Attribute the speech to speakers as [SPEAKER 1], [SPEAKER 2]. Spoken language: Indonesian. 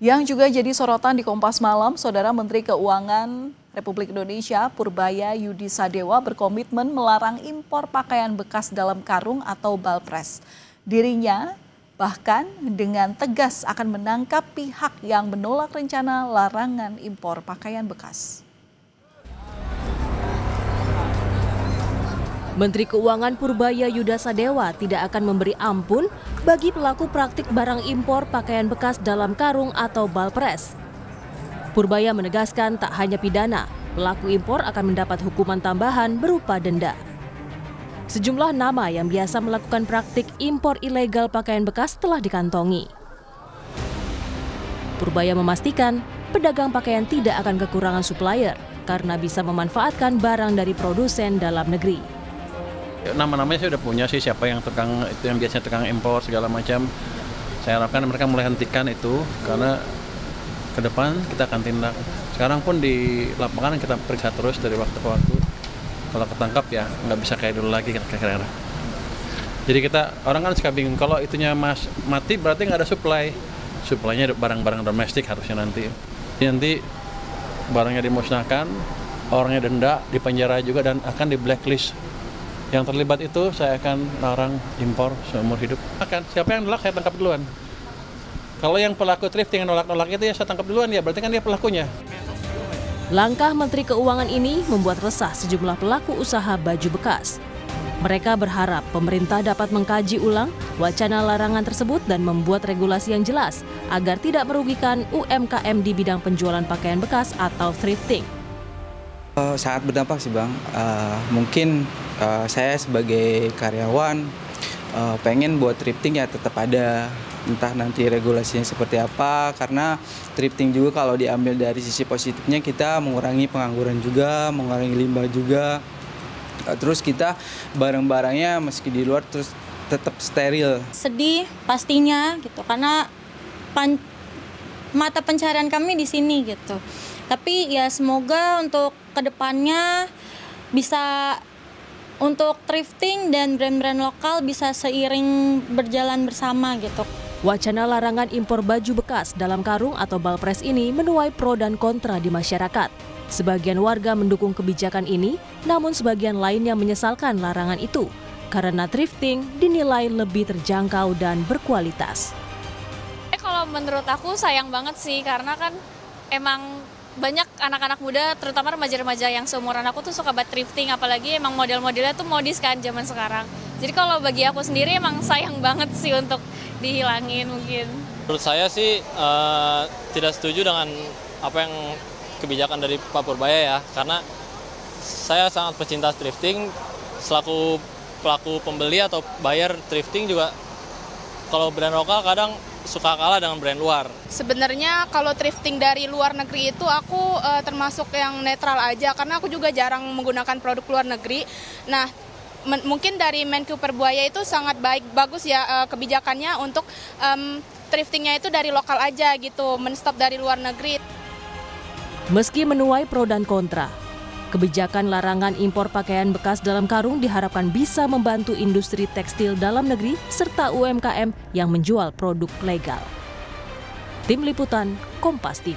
[SPEAKER 1] Yang juga jadi sorotan di Kompas Malam, Saudara Menteri Keuangan Republik Indonesia Purbaya Yudi Sadewa berkomitmen melarang impor pakaian bekas dalam karung atau balpres. Dirinya bahkan dengan tegas akan menangkap pihak yang menolak rencana larangan impor pakaian bekas.
[SPEAKER 2] Menteri Keuangan Purbaya Yudi Sadewa tidak akan memberi ampun bagi pelaku praktik barang impor pakaian bekas dalam karung atau balpres. Purbaya menegaskan tak hanya pidana, pelaku impor akan mendapat hukuman tambahan berupa denda. Sejumlah nama yang biasa melakukan praktik impor ilegal pakaian bekas telah dikantongi. Purbaya memastikan pedagang pakaian tidak akan kekurangan supplier karena bisa memanfaatkan barang dari produsen dalam negeri.
[SPEAKER 3] Nama-namanya saya udah punya sih, siapa yang tukang itu yang biasanya tukang impor segala macam. Saya harapkan mereka mulai hentikan itu karena ke depan kita akan tindak. Sekarang pun di lapangan kita periksa terus dari waktu ke waktu. Kalau ketangkap ya nggak bisa kayak dulu lagi kira-kira. Jadi orang kan suka bingung kalau itunya mati berarti nggak ada supply. Supply-nya barang-barang domestik harusnya nanti. Nanti barangnya dimusnahkan, orangnya denda, dipenjara juga dan akan di blacklist. Yang terlibat itu saya akan larang impor seumur hidup. Siapa yang nolak saya tangkap duluan. Kalau yang pelaku thrifting yang nolak-nolak itu ya saya tangkap duluan ya, berarti kan dia pelakunya.
[SPEAKER 2] Langkah Menteri Keuangan ini membuat resah sejumlah pelaku usaha baju bekas. Mereka berharap pemerintah dapat mengkaji ulang wacana larangan tersebut dan membuat regulasi yang jelas agar tidak merugikan UMKM di bidang penjualan pakaian bekas atau thrifting.
[SPEAKER 4] Sangat berdampak sih Bang, mungkin saya sebagai karyawan pengen buat thrifting ya tetap ada, entah nanti regulasinya seperti apa, karena thrifting juga kalau diambil dari sisi positifnya kita mengurangi pengangguran juga, mengurangi limbah juga, terus kita barang-barangnya meski di luar terus tetap steril.
[SPEAKER 5] Sedih pastinya gitu, karena mata pencarian kami di sini gitu. Tapi ya semoga untuk kedepannya bisa untuk thrifting dan brand-brand lokal bisa seiring berjalan bersama gitu.
[SPEAKER 2] Wacana larangan impor baju bekas dalam karung atau balpres ini menuai pro dan kontra di masyarakat. Sebagian warga mendukung kebijakan ini, namun sebagian lainnya menyesalkan larangan itu karena thrifting dinilai lebih terjangkau dan berkualitas.
[SPEAKER 6] Kalau menurut aku sayang banget sih, karena kan emang banyak anak-anak muda, terutama remaja-remaja yang seumuran aku tuh suka banget thrifting, apalagi emang model-modelnya tuh modis kan zaman sekarang. Jadi kalau bagi aku sendiri emang sayang banget sih untuk dihilangin mungkin.
[SPEAKER 7] Menurut saya sih tidak setuju dengan apa yang kebijakan dari Pak Purbaya ya, karena saya sangat pecinta thrifting, selaku pelaku pembeli atau buyer thrifting juga kalau brand lokal kadang suka kalah dengan brand luar.
[SPEAKER 8] Sebenarnya kalau thrifting dari luar negeri itu aku termasuk yang netral aja, karena aku juga jarang menggunakan produk luar negeri. Nah, mungkin dari Menku Purbaya itu sangat bagus ya kebijakannya untuk thriftingnya itu dari lokal aja gitu, menstop dari luar negeri.
[SPEAKER 2] Meski menuai pro dan kontra, kebijakan larangan impor pakaian bekas dalam karung diharapkan bisa membantu industri tekstil dalam negeri serta UMKM yang menjual produk legal. Tim Liputan, Kompas TV.